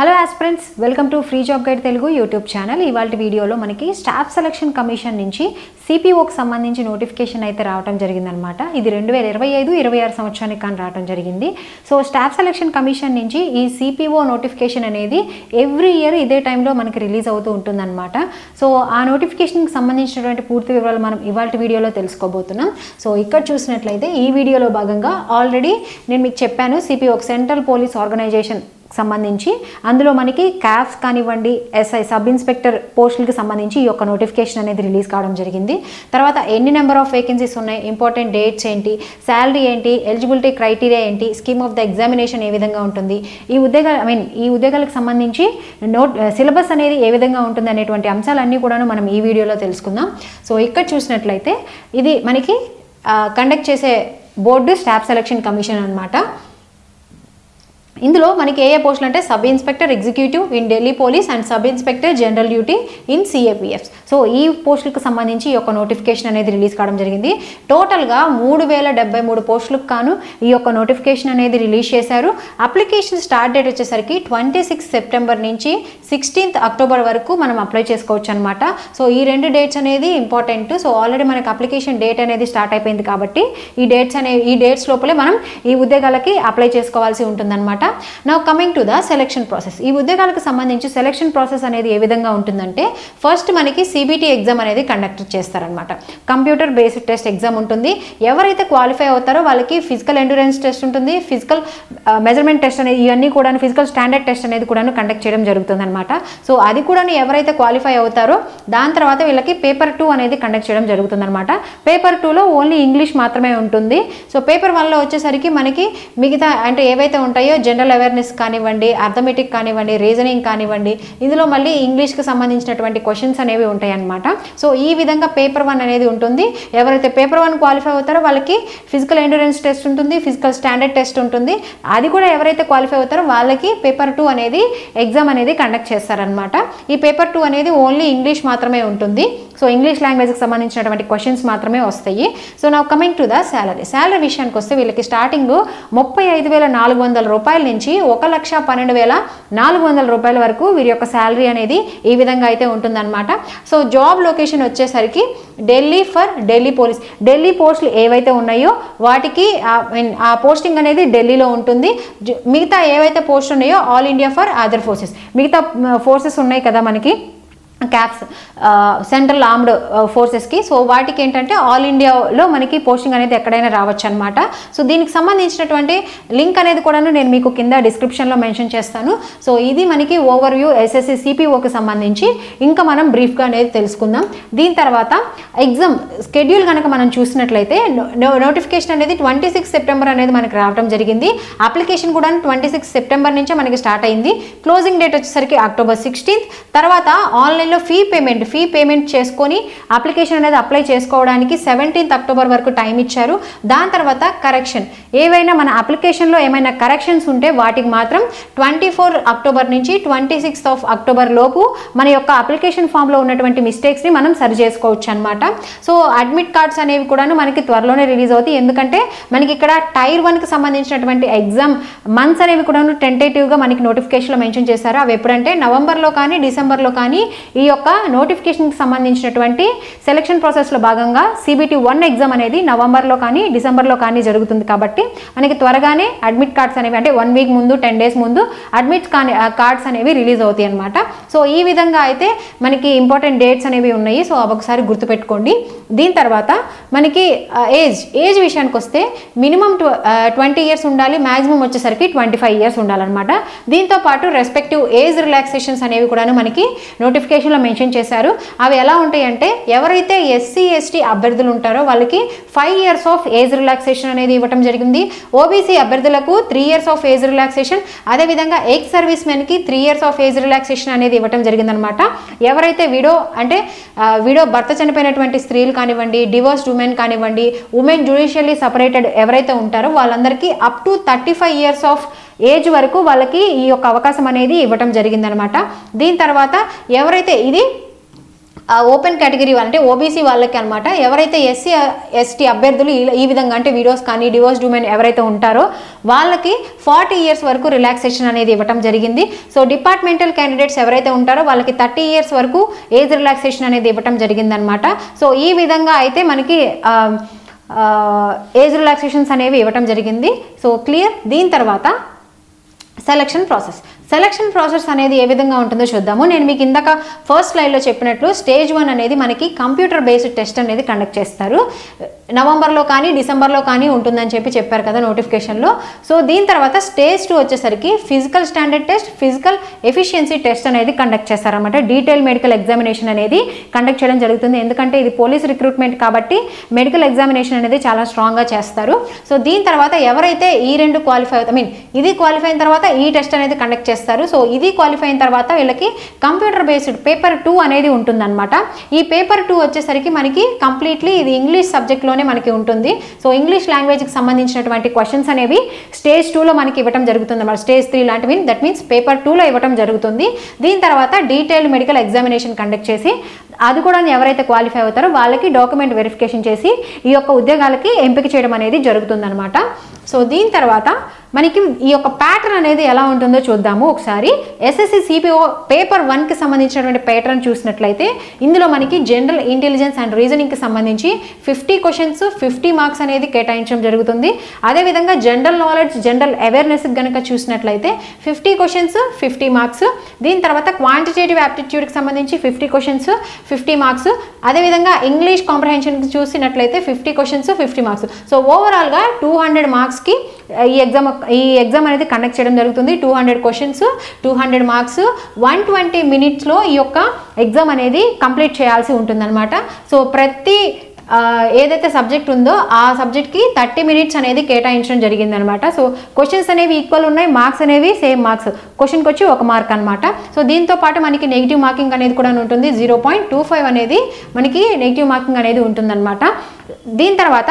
Hello aspirants, welcome to free job guide Telugu YouTube channel. ఇవాళ వీడియోలో మనకి స్టాఫ్ సెలక్షన్ కమిషన్ నుంచి సిపిఓకి సంబంధించి నోటిఫికేషన్ అయితే రావడం జరిగిందనమాట. ఇది 2025-26 సంవత్సరానికి కానీ రావడం జరిగింది. సో స్టాఫ్ సెలక్షన్ కమిషన్ నుంచి ఈ సిపిఓ నోటిఫికేషన్ అనేది ఎవ్రీ ఇయర్ ఇదే టైంలో మనకి రిలీజ్ అవుతూ ఉంటుందన్నమాట. సో ఆ నోటిఫికేషన్కి సంబంధించినటువంటి పూర్తి వివరాలు మనం ఇవాళ వీడియోలో తెలుసుకోబోతున్నాం. సో ఇక్కడ చూసినట్లయితే ఈ వీడియోలో భాగంగా ఆల్రెడీ నేను మీకు చెప్పాను, సిపిఓ సెంట్రల్ పోలీస్ ఆర్గనైజేషన్ సంబంధించి అందులో మనకి క్యాఫ్ కానివ్వండి, ఎస్ఐ సబ్ ఇన్స్పెక్టర్ పోస్టులకి సంబంధించి ఈ యొక్క నోటిఫికేషన్ అనేది రిలీజ్ కావడం జరిగింది. తర్వాత ఎన్ని నెంబర్ ఆఫ్ వేకెన్సీస్ ఉన్నాయి, ఇంపార్టెంట్ డేట్స్ ఏంటి, శాలరీ ఏంటి, ఎలిజిబిలిటీ క్రైటీరియా ఏంటి, స్కీమ్ ఆఫ్ ద ఎగ్జామినేషన్ ఏ విధంగా ఉంటుంది, ఈ ఉద్యోగాలకు సంబంధించి సిలబస్ అనేది ఏ విధంగా ఉంటుంది అనేటువంటి అంశాలన్నీ కూడా మనం ఈ వీడియోలో తెలుసుకుందాం. సో ఇక్కడ చూసినట్లయితే ఇది మనకి కండక్ట్ చేసే బోర్డు స్టాఫ్ సెలక్షన్ కమిషన్ అన్నమాట. ఇందులో మనకి ఏ పోస్టులు అంటే sub inspector executive in Delhi police and sub inspector general duty in CAPF. So ఈ పోస్టులకు సంబంధించి ఈ యొక్క నోటిఫికేషన్ అనేది రిలీజ్ కావడం జరిగింది. టోటల్గా 3073 పోస్టులకు కాను ఈ యొక్క నోటిఫికేషన్ అనేది రిలీజ్ చేశారు. అప్లికేషన్ స్టార్ట్ డేట్ వచ్చేసరికి 26 సెప్టెంబర్ నుంచి 16 అక్టోబర్ వరకు మనం అప్లై చేసుకోవచ్చు అనమాట. సో ఈ రెండు డేట్స్ అనేది ఇంపార్టెంట్. సో ఆల్రెడీ మనకి అప్లికేషన్ డేట్ అనేది స్టార్ట్ అయిపోయింది కాబట్టి ఈ డేట్స్ లోపలే మనం ఈ ఉద్యోగాలకి అప్లై చేసుకోవాల్సి ఉంటుందన్నమాట. Now coming to the selection process. ఈ ఉద్యోగాలకు సంబంధించి సెలక్షన్ ప్రాసెస్ అనేది ఏ విధంగా ఉంటుందంటే, ఫస్ట్ మనకి సిబిటి ఎగ్జామ్ అనేది కండక్ట్ చేస్తారనమాట. కంప్యూటర్ బేస్డ్ టెస్ట్ ఎగ్జామ్ ఉంటుంది. ఎవరైతే క్వాలిఫై అవుతారో వాళ్ళకి ఫిజికల్ ఎండ్యూరెన్స్ టెస్ట్ ఉంటుంది, ఫిజికల్ మెజర్మెంట్ టెస్ట్ అనేది, ఇవన్నీ కూడా ఫిజికల్ స్టాండర్డ్ టెస్ట్ అనేది కూడా కండక్ట్ చేయడం జరుగుతుంది అనమాట. సో అది కూడా ఎవరైతే క్వాలిఫై అవుతారో దాని తర్వాత వీళ్ళకి పేపర్ 2 అనేది కండక్ట్ చేయడం జరుగుతుంది అనమాట. పేపర్ 2లో ఓన్లీ ఇంగ్లీష్ మాత్రమే ఉంటుంది. సో పేపర్ 1లో వచ్చేసరికి మనకి మిగతా అంటే ఏవైతే ఉంటాయో జనరల్ అవేర్నెస్ కానివ్వండి, అర్థమెటిక్ కానివ్వండి, రీజనింగ్ కానివ్వండి, ఇందులో మళ్ళీ ఇంగ్లీష్కి సంబంధించినటువంటి క్వశ్చన్స్ అనేవి ఉంటాయి అన్నమాట. సో ఈ విధంగా పేపర్ 1 అనేది ఉంటుంది. ఎవరైతే పేపర్ 1 క్వాలిఫై అవుతారో వాళ్ళకి ఫిజికల్ ఎండ్యూరెన్స్ టెస్ట్ ఉంటుంది, ఫిజికల్ స్టాండర్డ్ టెస్ట్ ఉంటుంది. అది కూడా ఎవరైతే క్వాలిఫై అవుతారో వాళ్ళకి పేపర్ 2 అనేది ఎగ్జామ్ అనేది కండక్ట్ చేస్తారనమాట. ఈ పేపర్ 2 అనేది ఓన్లీ ఇంగ్లీష్ మాత్రమే ఉంటుంది. సో ఇంగ్లీష్ లాంగ్వేజ్కి సంబంధించినటువంటి క్వశ్చన్స్ మాత్రమే వస్తాయి. సో నా కమింగ్ టు ద శాలరీ విషయానికి వస్తే వీళ్ళకి స్టార్టింగ్ 35,400 రూపాయల నుంచి 1,12,400 రూపాయల వరకు వీరి యొక్క శాలరీ అనేది ఈ విధంగా అయితే ఉంటుందన్నమాట. సో జాబ్ లొకేషన్ వచ్చేసరికి ఢిల్లీ పోస్టులు ఏవైతే ఉన్నాయో వాటికి ఆ పోస్టింగ్ అనేది ఢిల్లీలో ఉంటుంది. మిగతా ఏవైతే పోస్టులు ఉన్నాయో all India for other forces, మిగతా ఫోర్సెస్ ఉన్నాయి కదా మనకి క్యాప్స్, సెంట్రల్ ఆర్మ్డ్ ఫోర్సెస్కి. సో వాటికి ఏంటంటే ఆల్ ఇండియాలో మనకి పోస్టింగ్ అనేది ఎక్కడైనా రావచ్చు అనమాట. సో దీనికి సంబంధించినటువంటి లింక్ అనేది కూడా నేను మీకు కింద డిస్క్రిప్షన్లో మెన్షన్ చేస్తాను. సో ఇది మనకి ఓవర్ వ్యూ ఎస్ఎస్సి సిపిఓకి సంబంధించి ఇంకా మనం బ్రీఫ్గా అనేది తెలుసుకుందాం. దీని తర్వాత ఎగ్జామ్ షెడ్యూల్ కనుక మనం చూసినట్లయితే నోటిఫికేషన్ అనేది 26 సెప్టెంబర్ అనేది మనకి రావడం జరిగింది. అప్లికేషన్ కూడా 26 సెప్టెంబర్ నుంచే మనకి స్టార్ట్ అయింది. క్లోజింగ్ డేట్ వచ్చేసరికి అక్టోబర్ 16. తర్వాత ఆన్లైన్ ఫీ పేమెంట్ చేసుకొని అప్లికేషన్ అనేది అప్లై చేసుకోవడానికి 17 అక్టోబర్ వరకు టైం ఇచ్చారు. దాని తర్వాత కరెక్షన్, ఏవైనా మన అప్లికేషన్లో ఏమైనా కరెక్షన్స్ ఉంటే వాటికి మాత్రం 24 అక్టోబర్ నుంచి 26 అక్టోబర్ లోపు మన యొక్క అప్లికేషన్ ఫామ్లో ఉన్నటువంటి మిస్టేక్స్ని మనం సరి చేసుకోవచ్చు అనమాట. సో అడ్మిట్ కార్డ్స్ అనేవి కూడా మనకి త్వరలోనే రిలీజ్ అవుతాయి. ఎందుకంటే మనకి ఇక్కడ టైర్ 1కి సంబంధించినటువంటి ఎగ్జామ్ మంత్స్ అనేవి కూడా టెంటేటివ్గా మనకి నోటిఫికేషన్లో మెన్షన్ చేశారు. అవి ఎప్పుడంటే నవంబర్లో కానీ డిసెంబర్లో కానీ ఈ యొక్క నోటిఫికేషన్కి సంబంధించినటువంటి సెలక్షన్ ప్రాసెస్లో భాగంగా సిబిటి 1 ఎగ్జామ్ అనేది నవంబర్లో కానీ డిసెంబర్లో కానీ జరుగుతుంది. కాబట్టి మనకి త్వరగానే అడ్మిట్ కార్డ్స్ అనేవి అంటే 1 వీక్ ముందు 10 డేస్ ముందు అడ్మిట్ కార్డ్స్ అనేవి రిలీజ్ అవుతాయి అనమాట. సో ఈ విధంగా అయితే మనకి ఇంపార్టెంట్ డేట్స్ అనేవి ఉన్నాయి. సో అవి ఒకసారి గుర్తుపెట్టుకోండి. దీని తర్వాత మనకి ఏజ్ విషయానికి వస్తే మినిమం 20 ఇయర్స్ ఉండాలి, మ్యాక్సిమం వచ్చేసరికి 25 ఇయర్స్ ఉండాలన్నమాట. దీంతో పాటు రెస్పెక్టివ్ ఏజ్ రిలాక్సేషన్స్ అనేవి కూడా మనకి నోటిఫికేషన్లో మెన్షన్ చేశారు. అవి ఎలా ఉంటాయి అంటే, ఎవరైతే ఎస్సీ ఎస్టీ అభ్యర్థులు ఉంటారో వాళ్ళకి 5 ఇయర్స్ ఆఫ్ ఏజ్ రిలాక్సేషన్ అనేది ఇవ్వడం జరిగింది. ఓబీసీ అభ్యర్థులకు 3 ఇయర్స్ ఆఫ్ ఏజ్ రిలాక్సేషన్, అదేవిధంగా ఎక్స్ సర్వీస్ మెన్కి 3 ఇయర్స్ ఆఫ్ ఏజ్ రిలాక్సేషన్ అనేది ఇవ్వడం జరిగిందనమాట. ఎవరైతే విడో భర్త చనిపోయినటువంటి స్త్రీలు కానివ్వండి, డివోర్స్డ్ ఉమెన్ కానివ్వండి, ఉమెన్ జ్యుడిషియల్లీ సపరేటెడ్ ఎవరైతే ఉంటారో వాళ్ళందరికీ up to 35 years of age వరకు వాళ్ళకి ఈ యొక్క అవకాశం అనేది ఇవ్వటం జరిగిందనమాట. దీని తర్వాత ఎవరైతే ఇది ఓపెన్ కేటగిరీ అంటే ఓబీసీ వాళ్ళకి అనమాట. ఎవరైతే ఎస్సీ ఎస్టీ అభ్యర్థులు ఈ విధంగా అంటే విడోస్ కానీ డివోర్స్డ్ ఉమెన్ ఎవరైతే ఉంటారో వాళ్ళకి 40 years వరకు రిలాక్సేషన్ అనేది ఇవ్వటం జరిగింది. సో డిపార్ట్మెంటల్ క్యాండిడేట్స్ ఎవరైతే ఉంటారో వాళ్ళకి 30 years వరకు ఏజ్ రిలాక్సేషన్ అనేది ఇవ్వటం జరిగిందనమాట. సో ఈ విధంగా అయితే మనకి ఏజ్ రిలాక్సేషన్స్ అనేవి ఇవ్వటం జరిగింది. So clear. దీని తర్వాత సెలక్షన్ ప్రాసెస్ అనేది ఏ విధంగా ఉంటుందో చూద్దాము. నేను మీకు ఇందాక ఫస్ట్ స్లైడ్లో చెప్పినట్లు స్టేజ్ 1 అనేది మనకి కంప్యూటర్ బేస్డ్ టెస్ట్ అనేది కండక్ట్ చేస్తారు. నవంబర్లో కానీ డిసెంబర్లో కానీ ఉంటుందని చెప్పారు కదా నోటిఫికేషన్లో. సో దీని తర్వాత స్టేజ్ 2 వచ్చేసరికి physical standard test, physical efficiency test అనేది కండక్ట్ చేస్తారన్నమాట. డీటెయిల్ మెడికల్ ఎగ్జామినేషన్ అనేది కండక్ట్ చేయడం జరుగుతుంది. ఎందుకంటే ఇది పోలీస్ రిక్రూట్మెంట్ కాబట్టి మెడికల్ ఎగ్జామినేషన్ అనేది చాలా స్ట్రాంగ్గా చేస్తారు. సో దీని తర్వాత ఎవరైతే ఈ 2 క్వాలిఫై ఇది క్వాలిఫై అయిన తర్వాత ఈ టెస్ట్ అనేది కండక్ట్ చేస్తారు. సో ఇది క్వాలిఫై అయిన తర్వాత వీళ్ళకి కంప్యూటర్ బేస్డ్ పేపర్ 2 అనేది ఉంటుందన్నమాట. ఈ పేపర్ 2 వచ్చేసరికి మనకి కంప్లీట్లీ ఇది ఇంగ్లీష్ సబ్జెక్ట్లోనే మనకి ఉంటుంది. సో ఇంగ్లీష్ లాంగ్వేజ్కి సంబంధించినటువంటి క్వశ్చన్స్ అనేవి స్టేజ్ 2లో మనకి ఇవ్వడం జరుగుతుంది అన్నమాట. స్టేజ్ 3 లాంటివి దట్ మీన్స్ పేపర్ 2లో ఇవ్వడం జరుగుతుంది. దీని తర్వాత డీటెయిల్ మెడికల్ ఎగ్జామినేషన్ కండక్ట్ చేసి అది కూడా ఎవరైతే క్వాలిఫై అవుతారో వాళ్ళకి డాక్యుమెంట్ వెరిఫికేషన్ చేసి ఈ యొక్క ఉద్యోగాలకి ఎంపిక చేయడం అనేది జరుగుతుందన్నమాట. సో దీని తర్వాత మనకి ఈ యొక్క ప్యాటర్న్ అనేది ఎలా ఉంటుందో చూద్దాము ఒకసారి. ఎస్ఎస్సి సిపిఓ పేపర్ 1కి సంబంధించినటువంటి ప్యాటర్న్ చూసినట్లయితే ఇందులో మనకి జనరల్ ఇంటెలిజెన్స్ అండ్ రీజనింగ్కి సంబంధించి 50 questions 50 marks అనేది కేటాయించడం జరుగుతుంది. అదేవిధంగా జనరల్ నాలెడ్జ్ జనరల్ అవేర్నెస్కి కనుక చూసినట్లయితే 50 questions 50 marks. దీని తర్వాత క్వాంటిటేటివ్ యాప్టిట్యూడ్కి సంబంధించి 50 questions 50 marks. అదేవిధంగా ఇంగ్లీష్ కాంప్రహెన్షన్కి చూసినట్లయితే 50 questions 50 marks. సో ఓవరాల్గా 200 marksకి ఈ ఎగ్జామ్ అనేది కండక్ట్ చేయడం జరుగుతుంది. 200 questions 200 marks 120 minutesలో ఈ యొక్క ఎగ్జామ్ అనేది కంప్లీట్ చేయాల్సి ఉంటుందన్నమాట. సో ప్రతి ఏదైతే సబ్జెక్ట్ ఉందో ఆ సబ్జెక్ట్కి 30 minutes అనేది కేటాయించడం జరిగిందనమాట. సో క్వశ్చన్స్ అనేవి ఈక్వల్ ఉన్నాయి, మార్క్స్ అనేవి సేమ్ మార్క్స్, క్వశ్చన్కి వచ్చి 1 mark అనమాట. సో దీంతో పాటు మనకి నెగిటివ్ మార్కింగ్ అనేది కూడా ఉంటుంది. 0.25 అనేది మనకి నెగిటివ్ మార్కింగ్ అనేది ఉంటుందన్నమాట. దీని తర్వాత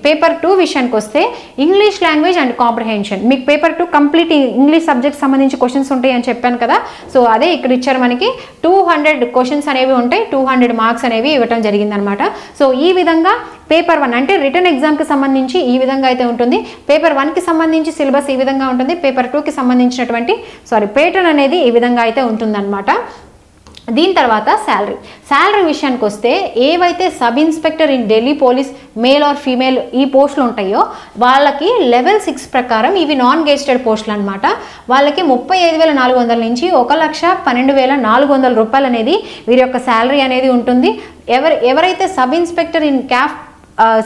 పేపర్ 2 విషయానికి వస్తే ఇంగ్లీష్ లాంగ్వేజ్ అండ్ కాంప్రహెన్షన్. మీకు పేపర్ 2 కంప్లీట్ ఇంగ్లీష్ సబ్జెక్ట్ సంబంధించి క్వశ్చన్స్ ఉంటాయి అని చెప్పాను కదా. సో అదే ఇక్కడ ఇచ్చారు మనకి 200 questions అనేవి ఉంటాయి, 200 marks అనేవి ఇవ్వటం జరిగిందనమాట. సో ఈ విధంగా పేపర్ 1 అంటే రిటర్న్ ఎగ్జామ్కి సంబంధించి ఈ విధంగా అయితే ఉంటుంది. పేపర్ 1కి సంబంధించి సిలబస్ ఈ విధంగా ఉంటుంది. పేపర్ 2కి సంబంధించినటువంటి ప్యాటర్న్ అనేది ఈ విధంగా అయితే ఉంటుందన్నమాట. దీని తర్వాత శాలరీ విషయానికి వస్తే ఏవైతే sub inspector in Delhi police male or female ఈ పోస్టులు ఉంటాయో వాళ్ళకి లెవెల్ 6 ప్రకారం ఇవి నాన్ గెజిటెడ్ పోస్టులు అనమాట. వాళ్ళకి 35,400 నుంచి 1,12,400 రూపాయలు అనేది వీరి యొక్క శాలరీ అనేది ఉంటుంది. ఎవరైతే సబ్ ఇన్స్పెక్టర్ ఇన్ క్యాఫ్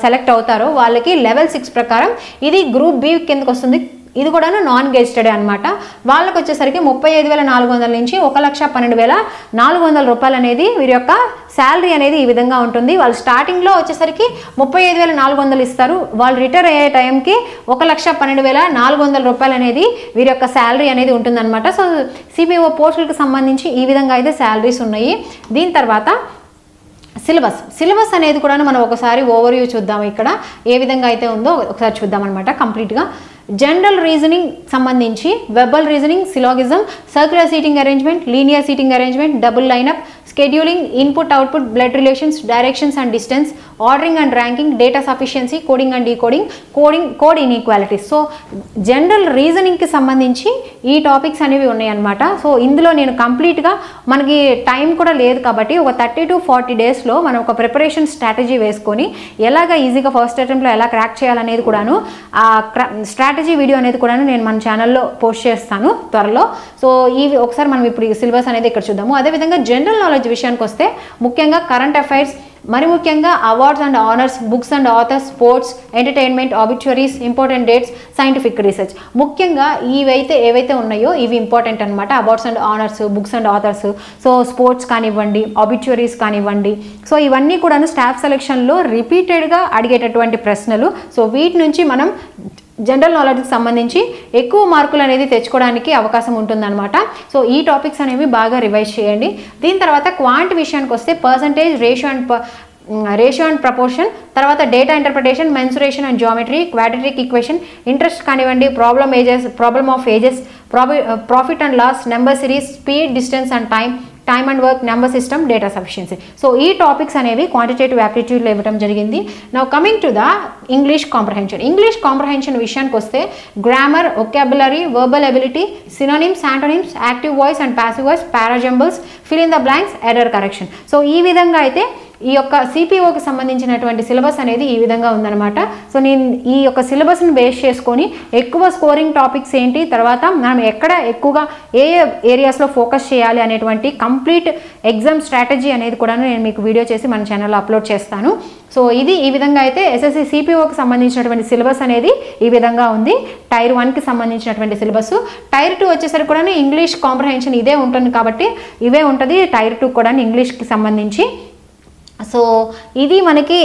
సెలెక్ట్ అవుతారో వాళ్ళకి లెవెల్ 6 ప్రకారం ఇది గ్రూప్ బి కిందకు వస్తుంది. ఇది కూడా నాన్ గెజిటెడ్ అనమాట. వాళ్ళకి వచ్చేసరికి 35,400 నుంచి 1,12,400 రూపాయలు అనేది వీరి యొక్క శాలరీ అనేది ఈ విధంగా ఉంటుంది. వాళ్ళు స్టార్టింగ్లో వచ్చేసరికి 35,400 ఇస్తారు. వాళ్ళు రిటైర్ అయ్యే టైంకి 1,12,400 రూపాయలు అనేది వీరి యొక్క శాలరీ అనేది ఉంటుందన్నమాట. సో సిపిఓ పోస్టులకు సంబంధించి ఈ విధంగా అయితే శాలరీస్ ఉన్నాయి. దీని తర్వాత సిలబస్ అనేది కూడా మనం ఒకసారి ఓవర్వ్యూ చూద్దాం. ఇక్కడ ఏ విధంగా అయితే ఉందో ఒకసారి చూద్దాం అనమాట కంప్లీట్గా. జనరల్ రీజనింగ్ సంబంధించి verbal reasoning, syllogism, circular seating arrangement, linear seating arrangement, double lineup, scheduling, input output, blood relations, directions and distance, ordering and ranking, data sufficiency, coding and decoding, code inequalities. So general రీజనింగ్కి సంబంధించి ఈ topics అనేవి ఉన్నాయి అనమాట. So ఇందులో నేను కంప్లీట్గా మనకి టైం కూడా లేదు కాబట్టి ఒక 30 to 40 daysలో మనం ఒక ప్రిపరేషన్ స్ట్రాటజీ వేసుకొని ఎలాగ ఈజీగా ఫస్ట్ అటెంప్ట్లో ఎలా క్రాక్ చేయాలనేది కూడాను ఆ స్ట్రాటజీ వీడియో అనేది కూడాను నేను మన ఛానల్లో పోస్ట్ చేస్తాను త్వరలో. సో ఇవి ఒకసారి మనం ఇప్పుడు సిలబస్ అనేది ఇక్కడ చూద్దాము. అదేవిధంగా జనరల్ నాలెడ్జ్ విషయానికి వస్తే ముఖ్యంగా కరెంట్ అఫైర్స్, మరి ముఖ్యంగా awards and honours, books and authors, sports, entertainment, obituaries, important dates, scientific research. ముఖ్యంగా ఏవైతే ఉన్నాయో ఇవి ఇంపార్టెంట్ అనమాట. Awards and honours, books and authors, so sports కానివ్వండి, ఆబిచ్యురీస్ కానివ్వండి. సో ఇవన్నీ కూడా స్టాఫ్ సెలెక్షన్లో రిపీటెడ్గా అడిగేటటువంటి ప్రశ్నలు. సో వీటి నుంచి మనం జనరల్ నాలెడ్జ్కి సంబంధించి ఎక్కువ మార్కులు అనేది తెచ్చుకోవడానికి అవకాశం ఉంటుందన్నమాట. సో ఈ టాపిక్స్ అనేవి బాగా రివైజ్ చేయండి. దీని తర్వాత క్వాంట్ విషయానికి వస్తే పర్సంటేజ్, రేషియో అండ్ ప్రపోర్షన్, తర్వాత data interpretation, mensuration and geometry, quadratic equation, interest కానివ్వండి, problem of ages, profit and loss, number series, speed, distance and time and work, number system, data sufficiency. So ఈ topics అనేవి quantitative యాప్టిట్యూడ్లో ఇవ్వడం జరిగింది. Now coming to the English comprehension. English comprehension విషయానికి వస్తే grammar, vocabulary, verbal ability, synonyms, antonyms, active voice and passive voice, parajumbles, fill in the blanks, error correction. So ఈ విధంగా అయితే ఈ యొక్క సిపిఓకి సంబంధించినటువంటి సిలబస్ అనేది ఈ విధంగా ఉందన్నమాట. సో నేను ఈ యొక్క సిలబస్ని బేస్ చేసుకొని ఎక్కువ స్కోరింగ్ టాపిక్స్ ఏంటి, తర్వాత మనం ఎక్కడ ఎక్కువగా ఏ ఏరియాస్లో ఫోకస్ చేయాలి అనేటువంటి కంప్లీట్ ఎగ్జామ్ స్ట్రాటజీ అనేది కూడా నేను మీకు వీడియో చేసి మన ఛానల్లో అప్లోడ్ చేస్తాను. సో ఇది ఈ విధంగా అయితే ఎస్ఎస్సి సిపిఓకి సంబంధించినటువంటి సిలబస్ అనేది ఈ విధంగా ఉంది. టైర్ 1కి సంబంధించినటువంటి సిలబస్. టైర్ 2 వచ్చేసరికి కూడా ఇంగ్లీష్ కాంప్రహెన్షన్ ఇదే ఉంటుంది కాబట్టి ఇవే ఉంటుంది. టైర్ 2 కూడా ఇంగ్లీష్కి సంబంధించి. సో ఇది మనకి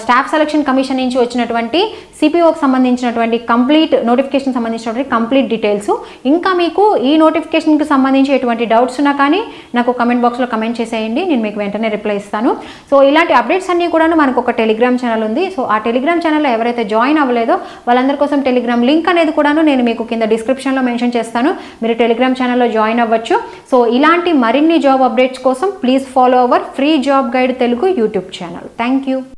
స్టాఫ్ సెలక్షన్ కమిషన్ నుంచి వచ్చినటువంటి సిపిఓకి సంబంధించినటువంటి కంప్లీట్ నోటిఫికేషన్ సంబంధించినటువంటి కంప్లీట్ డీటెయిల్స్. ఇంకా మీకు ఈ నోటిఫికేషన్కి సంబంధించి ఎటువంటి డౌట్స్ ఉన్నా కానీ నాకు కమెంట్ బాక్స్లో కమెంట్ చేసేయండి, నేను మీకు వెంటనే రిప్లై ఇస్తాను. సో ఇలాంటి అప్డేట్స్ అన్నీ కూడా మనకు ఒక టెలిగ్రామ్ ఛానల్ ఉంది. సో ఆ టెలిగ్రామ్ ఛానల్లో ఎవరైతే జాయిన్ అవ్వలేదో వాళ్ళందరి కోసం టెలిగ్రామ్ లింక్ అనేది కూడా నేను మీకు కింద డిస్క్రిప్షన్లో మెన్షన్ చేస్తాను. మీరు టెలిగ్రామ్ ఛానల్లో జాయిన్ అవ్వచ్చు. సో ఇలాంటి మరిన్ని జాబ్ అప్డేట్స్ కోసం please follow our free job guide Telugu YouTube channel. Thank you.